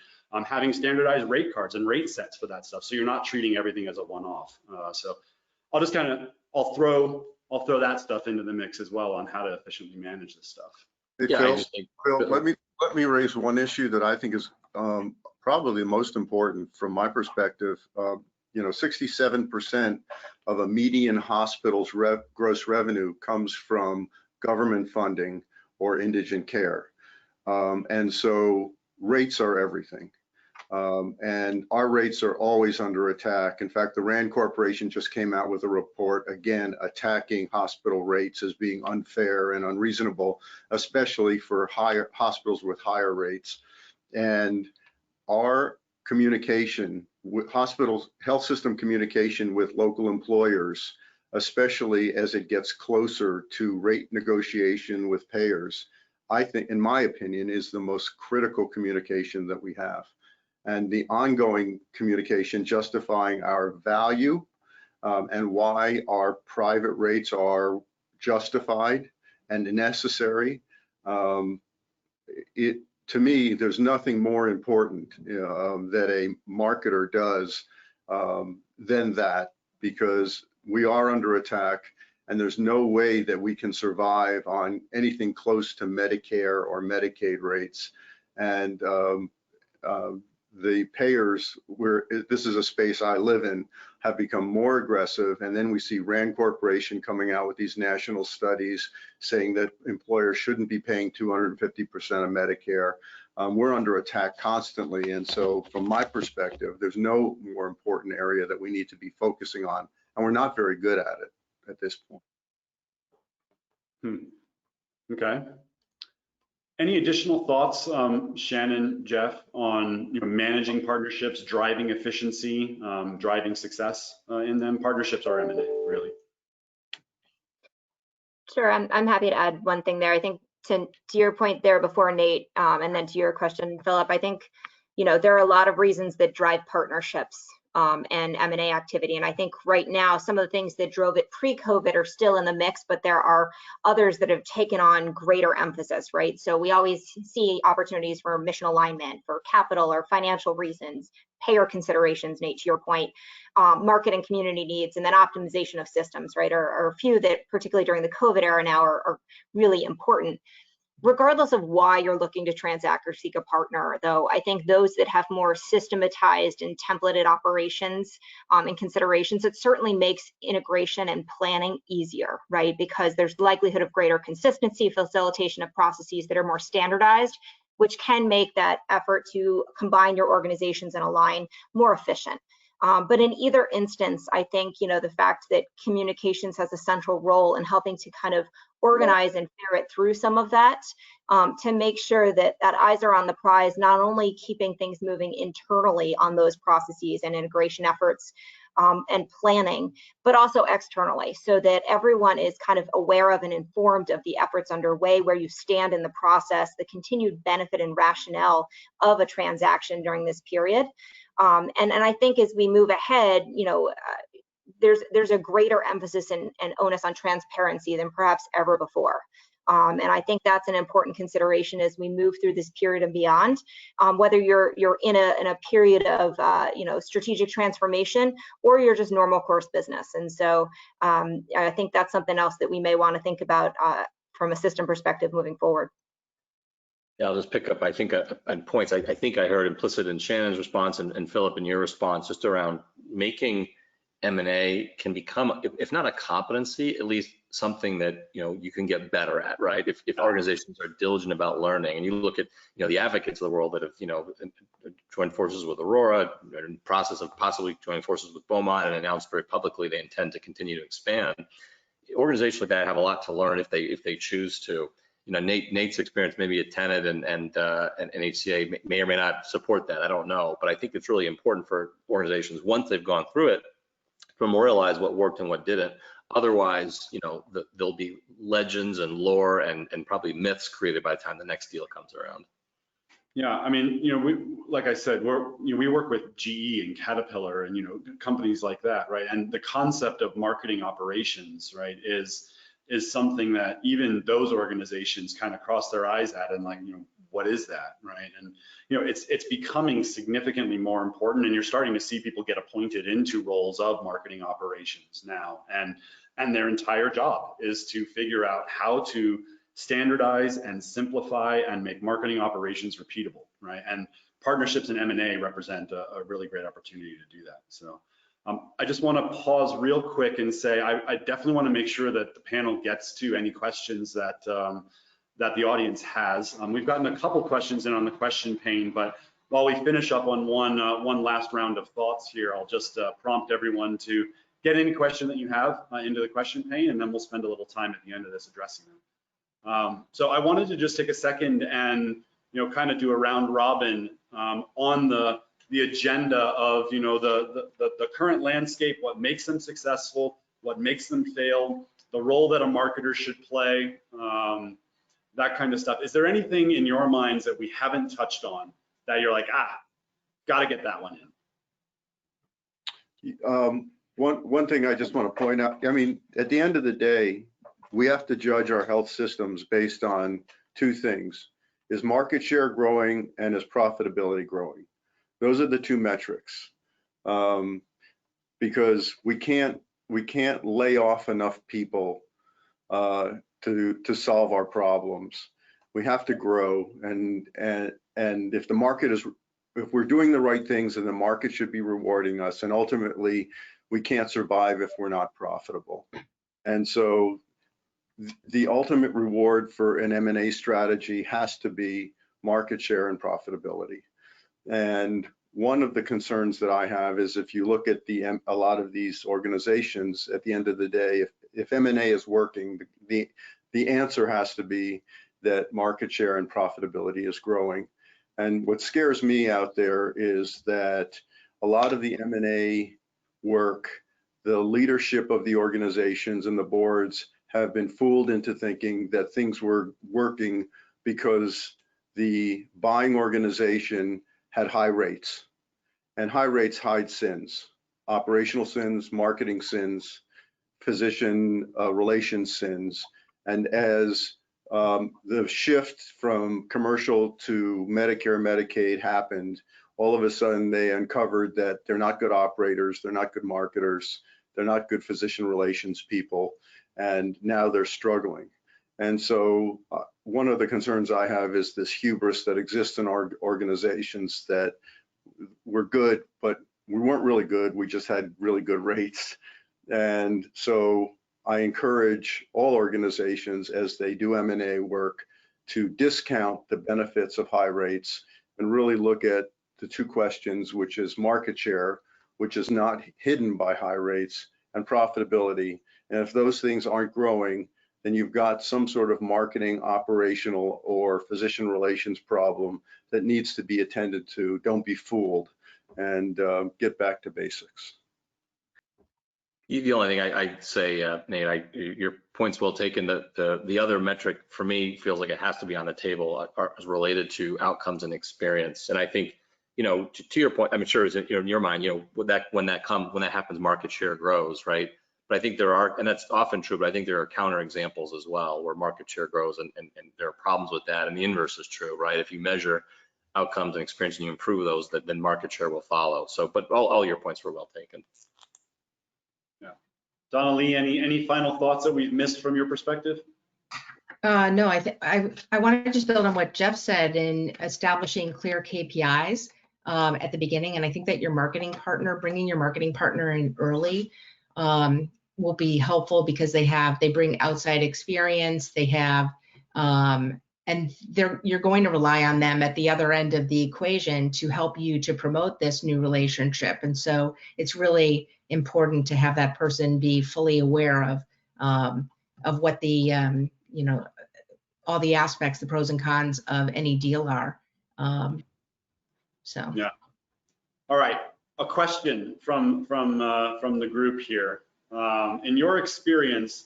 Having standardized rate cards and rate sets for that stuff, so you're not treating everything as a one-off. So I'll just I'll throw that stuff into the mix as well on how to efficiently manage this stuff. Hey, Yeah, Phil, let me raise one issue that I think is probably the most important from my perspective. 67% of a median hospital's gross revenue comes from government funding or indigent care. And so rates are everything. And our rates are always under attack. In fact, the RAND Corporation just came out with a report, again, attacking hospital rates as being unfair and unreasonable, especially for higher hospitals with higher rates. And our communication with hospitals, health system communication with local employers, especially as it gets closer to rate negotiation with payers, I think, in my opinion, is the most critical communication that we have. And the ongoing communication justifying our value and why our private rates are justified and necessary. To me, there's nothing more important that a marketer does than that, because we are under attack and there's no way that we can survive on anything close to Medicare or Medicaid rates. And the payers, this is a space I live in, have become more aggressive. And then we see RAND Corporation coming out with these national studies saying that employers shouldn't be paying 250% of Medicare. We're under attack constantly. And so from my perspective, there's no more important area that we need to be focusing on. And we're not very good at it at this point. Okay. Any additional thoughts, Shannon, Jeff, on managing partnerships, driving efficiency, driving success in them? Partnerships are M&A, really. Sure, I'm happy to add one thing there. I think to your point there before, Nate, and then to your question, Philip, I think, there are a lot of reasons that drive partnerships and M&A activity. And I think right now, some of the things that drove it pre-COVID are still in the mix, but there are others that have taken on greater emphasis, right? So we always see opportunities for mission alignment, for capital or financial reasons, payer considerations, Nate, to your point, market and community needs, and then optimization of systems, right, are a few that, particularly during the COVID era now, are really important. Regardless of why you're looking to transact or seek a partner, though, I think those that have more systematized and templated operations and considerations, it certainly makes integration and planning easier, right? Because there's likelihood of greater consistency, facilitation of processes that are more standardized, which can make that effort to combine your organizations and align more efficient. But in either instance, I think, the fact that communications has a central role in helping to kind of organize and ferret through some of that to make sure that eyes are on the prize, not only keeping things moving internally on those processes and integration efforts and planning, but also externally, so that everyone is kind of aware of and informed of the efforts underway, where you stand in the process, the continued benefit and rationale of a transaction during this period. And I think as we move ahead, there's a greater emphasis and onus on transparency than perhaps ever before. And I think that's an important consideration as we move through this period and beyond, whether you're in a period of strategic transformation or you're just normal course business. And so I think that's something else that we may want to think about from a system perspective moving forward. Yeah, I'll just pick up, I think, on points. I think I heard implicit in Shannon's response and Philip in your response, just around making M&A can become, if not a competency, at least something that you can get better at, right? If organizations are diligent about learning, and you look at the advocates of the world that have joined forces with Aurora, in the process of possibly joining forces with Beaumont, and announced very publicly they intend to continue to expand. Organizations like that have a lot to learn if they choose to. Nate's experience maybe at Tenet and HCA may or may not support that. I don't know, but I think it's really important for organizations, once they've gone through it, to memorialize what worked and what didn't. Otherwise, there'll be legends and lore and probably myths created by the time the next deal comes around. Yeah, I mean, like I said, we work with GE and Caterpillar and companies like that, right? And the concept of marketing operations, right, is something that even those organizations kind of cross their eyes at and like, what is that, right? And it's becoming significantly more important, and you're starting to see people get appointed into roles of marketing operations now, and their entire job is to figure out how to standardize and simplify and make marketing operations repeatable, right? And partnerships and M&A represent a really great opportunity to do that. So I just want to pause real quick and say I definitely want to make sure that the panel gets to any questions that the audience has. We've gotten a couple questions in on the question pane, but while we finish up on one last round of thoughts here, I'll just prompt everyone to get any question that you have into the question pane, and then we'll spend a little time at the end of this addressing them. So I wanted to just take a second and kind of do a round robin on the agenda of the current landscape, what makes them successful, what makes them fail, the role that a marketer should play, that kind of stuff. Is there anything in your minds that we haven't touched on that you're like, got to get that one in? One thing I just want to point out, I mean, at the end of the day, we have to judge our health systems based on two things. Is market share growing and is profitability growing? Those are the two metrics, because we can't lay off enough people to solve our problems. We have to grow, and if the market is, if we're doing the right things, then the market should be rewarding us, and ultimately we can't survive if we're not profitable. And so the ultimate reward for an M&A strategy has to be market share and profitability. And one of the concerns that I have is if you look at a lot of these organizations, at the end of the day, if M&A is working, the answer has to be that market share and profitability is growing. And what scares me out there is that a lot of the M&A work, the leadership of the organizations and the boards have been fooled into thinking that things were working because the buying organization had high rates, and high rates hide sins, operational sins, marketing sins, physician relations sins. And as the shift from commercial to Medicare, Medicaid happened, all of a sudden they uncovered that they're not good operators, they're not good marketers, they're not good physician relations people, and now they're struggling. And so one of the concerns I have is this hubris that exists in our organizations, that we're good, but we weren't really good, we just had really good rates. And so I encourage all organizations, as they do M&A work, to discount the benefits of high rates and really look at the two questions, which is market share, which is not hidden by high rates, and profitability. And if those things aren't growing, then you've got some sort of marketing, operational, or physician relations problem that needs to be attended to. Don't be fooled, and get back to basics. The only thing I'd say, Nate, your point's well taken. The other metric for me feels like it has to be on the table is related to outcomes and experience. And I think, to your point, I'm sure in your mind, when that happens, market share grows, right? But I think there are, and that's often true, but I think there are counter examples as well where market share grows and there are problems with that. And the inverse is true, right? If you measure outcomes and experience and you improve those, then market share will follow. So, but all your points were well taken. Donna Lee, any final thoughts that we've missed from your perspective? No, I want to just build on what Jeff said in establishing clear KPIs at the beginning. And I think that your marketing partner, bringing your marketing partner in early will be helpful, because they bring outside experience, they have, and you're going to rely on them at the other end of the equation to help you to promote this new relationship. And so it's really important to have that person be fully aware of what the all the aspects, the pros and cons of any deal are. So yeah. All right, a question from the group here. In your experience,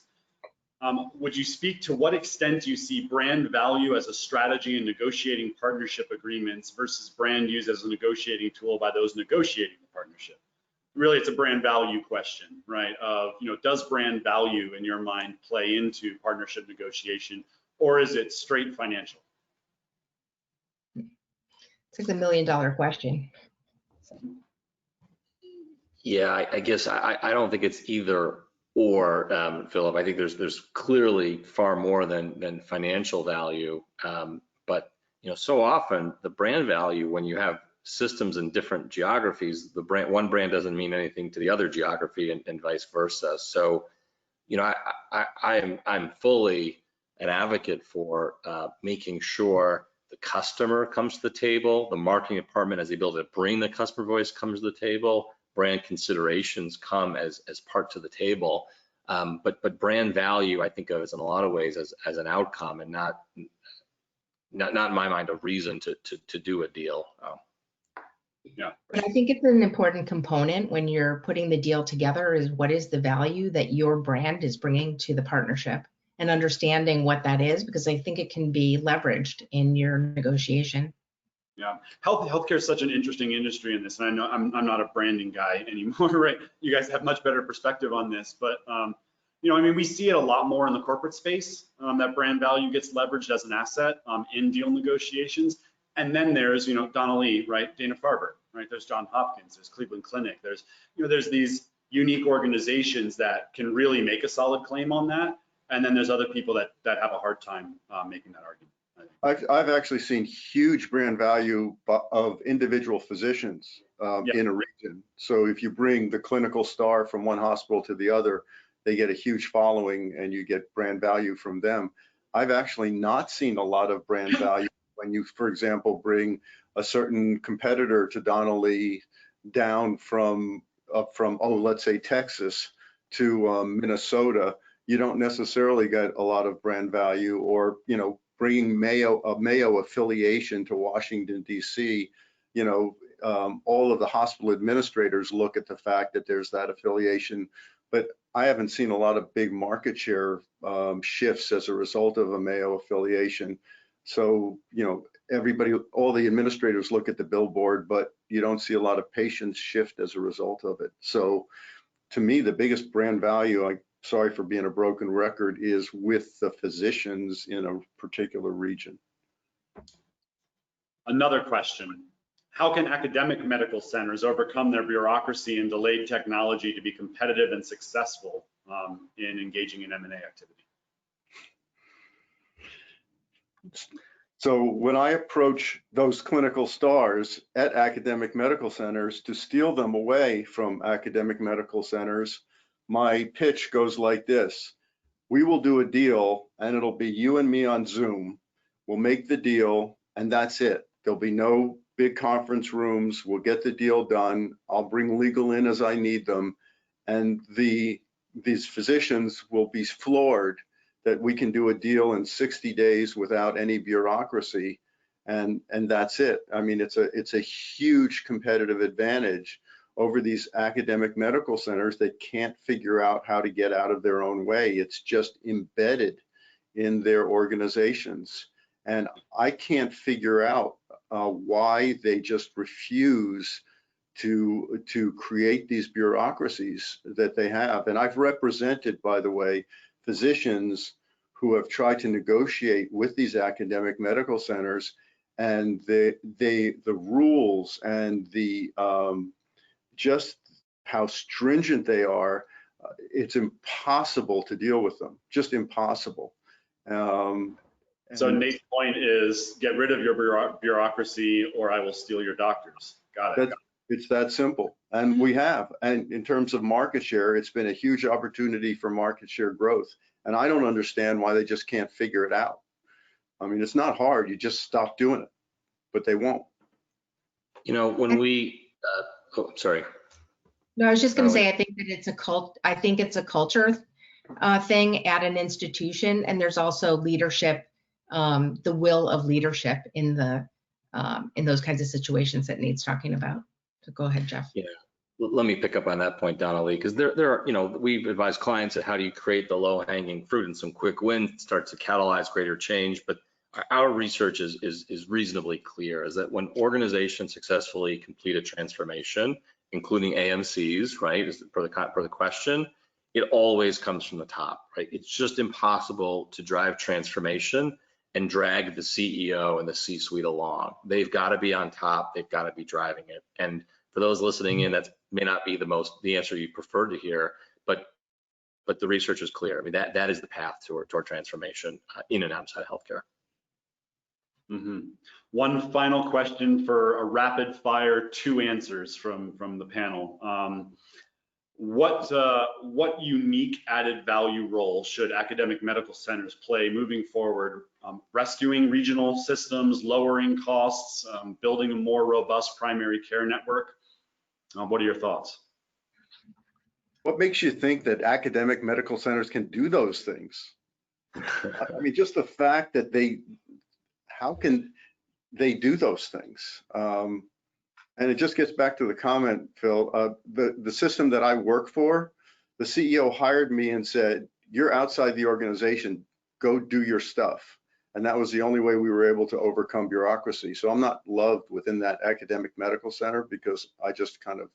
would you speak to what extent you see brand value as a strategy in negotiating partnership agreements versus brand use as a negotiating tool by those negotiating the partnership? Really, it's a brand value question, right? Of, does brand value in your mind play into partnership negotiation, or is it straight financial? it's like the $1 million question. Yeah, I guess I don't think it's either or, Philip. I think there's clearly far more than financial value, but so often the brand value, when you have systems in different geographies, one brand doesn't mean anything to the other geography, and vice versa. So, I'm fully an advocate for making sure the customer comes to the table, the marketing department has the ability to bring the customer voice comes to the table, brand considerations come as part of the table. But brand value, I think of as in a lot of ways as an outcome, and not in my mind a reason to do a deal. Yeah. But I think it's an important component when you're putting the deal together, is what is the value that your brand is bringing to the partnership, and understanding what that is, because I think it can be leveraged in your negotiation. Yeah, healthcare is such an interesting industry in this, and I know I'm not a branding guy anymore, right? You guys have much better perspective on this, but we see it a lot more in the corporate space, that brand value gets leveraged as an asset in deal negotiations. And then there's, Donna Lee, right? Dana-Farber, right? There's Johns Hopkins, there's Cleveland Clinic, there's these unique organizations that can really make a solid claim on that. And then there's other people that have a hard time making that argument. I've actually seen huge brand value of individual physicians in a region. So if you bring the clinical star from one hospital to the other, they get a huge following and you get brand value from them. I've actually not seen a lot of brand value when you, for example, bring a certain competitor to Donna Lee down from let's say Texas to Minnesota. You don't necessarily get a lot of brand value, or bringing a Mayo affiliation to Washington, D.C., all of the hospital administrators look at the fact that there's that affiliation, but I haven't seen a lot of big market share shifts as a result of a Mayo affiliation. So, you know, everybody, all the administrators look at the billboard, but you don't see a lot of patients shift as a result of it. So to me, the biggest brand value, I'm sorry for being a broken record, is with the physicians in a particular region. Another question. How can academic medical centers overcome their bureaucracy and delayed technology to be competitive and successful in engaging in M&A activity? So when I approach those clinical stars at academic medical centers to steal them away from academic medical centers, my pitch goes like this. We will do a deal and it'll be you and me on Zoom. We'll make the deal and that's it. There'll be no big conference rooms. We'll get the deal done. I'll bring legal in as I need them. And these physicians will be floored that we can do a deal in 60 days without any bureaucracy. And that's it. I mean, it's a huge competitive advantage over these academic medical centers that can't figure out how to get out of their own way. It's just embedded in their organizations. And I can't figure out why they just refuse to create these bureaucracies that they have. And I've represented, by the way, physicians who have tried to negotiate with these academic medical centers, and the rules and the just how stringent they are, it's impossible to deal with them, just impossible. So Nate's point is get rid of your bureaucracy or I will steal your doctors. Got it. It's that simple. And we have, and in terms of market share, it's been a huge opportunity for market share growth. And I don't understand why they just can't figure it out. I mean, it's not hard, you just stop doing it, but they won't. You know, when we, oh, sorry. No, I was just going to say, I think that it's a culture thing at an institution, and there's also leadership, the will of leadership in those kinds of situations that Nate's talking about. So go ahead, Jeff. Yeah, let me pick up on that point, Donnelly, because there are, you know, we've advised clients that how do you create the low-hanging fruit and some quick wins starts to catalyze greater change. But our research is reasonably clear, is that when organizations successfully complete a transformation, including AMCs, right, for the question, it always comes from the top, right? It's just impossible to drive transformation and drag the CEO and the C-suite along. They've got to be on top. They've got to be driving it. And for those listening in, that may not be the answer you prefer to hear, but the research is clear. I mean, that is the path toward transformation in and outside healthcare. Mm-hmm. One final question for a rapid fire 2 answers from the panel. What unique added value role should academic medical centers play moving forward? Rescuing regional systems, lowering costs, building a more robust primary care network? What are your thoughts? What makes you think that academic medical centers can do those things? I mean, just the fact that how can they do those things? And it just gets back to the comment, Phil, the system that I work for, the CEO hired me and said, you're outside the organization, go do your stuff. And that was the only way we were able to overcome bureaucracy. So I'm not loved within that academic medical center because I just kind of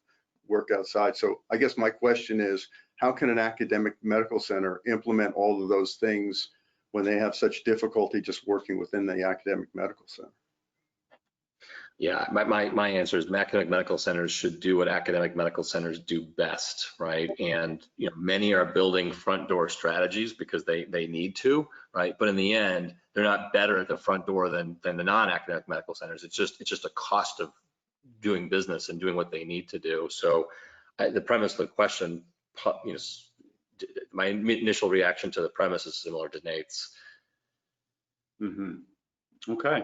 work outside. So I guess my question is, how can an academic medical center implement all of those things when they have such difficulty just working within the academic medical center? Yeah, my answer is academic medical centers should do what academic medical centers do best, right? And you know, many are building front door strategies because they need to, right? But in the end, they're not better at the front door than the non-academic medical centers. It's just a cost of doing business and doing what they need to do. So the premise of the question, you know, my initial reaction to the premise is similar to Nate's. Mm-hmm. Okay.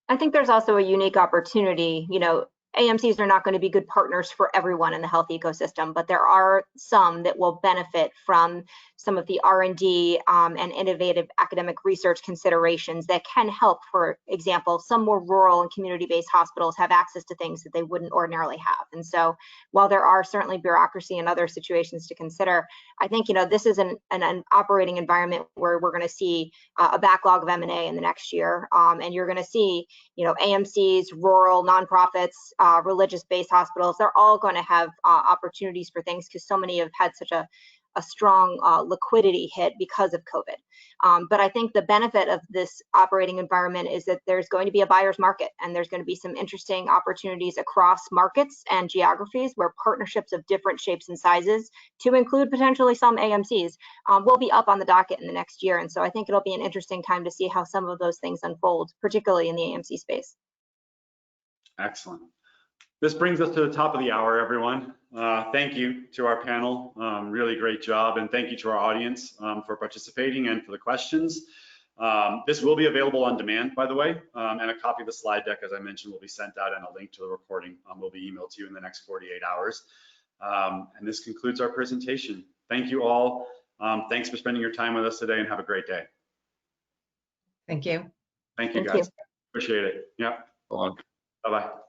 I think there's also a unique opportunity, you know, AMCs are not going to be good partners for everyone in the health ecosystem, but there are some that will benefit from some of the R&D and innovative academic research considerations that can help. For example, some more rural and community-based hospitals have access to things that they wouldn't ordinarily have. And so while there are certainly bureaucracy and other situations to consider, I think, this is an operating environment where we're going to see a backlog of M&A in the next year. And you're going to see, AMCs, rural, nonprofits, religious-based hospitals, they're all going to have opportunities for things because so many have had such a strong liquidity hit because of COVID. But I think the benefit of this operating environment is that there's going to be a buyer's market, and there's going to be some interesting opportunities across markets and geographies where partnerships of different shapes and sizes, to include potentially some AMCs, will be up on the docket in the next year. And so I think it'll be an interesting time to see how some of those things unfold, particularly in the AMC space. Excellent. This brings us to the top of the hour, everyone. Thank you to our panel. Really great job. And thank you to our audience for participating and for the questions. This will be available on demand, by the way, and a copy of the slide deck, as I mentioned, will be sent out, and a link to the recording will be emailed to you in the next 48 hours. And this concludes our presentation. Thank you all. Thanks for spending your time with us today, and have a great day. Thank you. Thank you, guys. Appreciate it. Yeah. Go on. Bye-bye.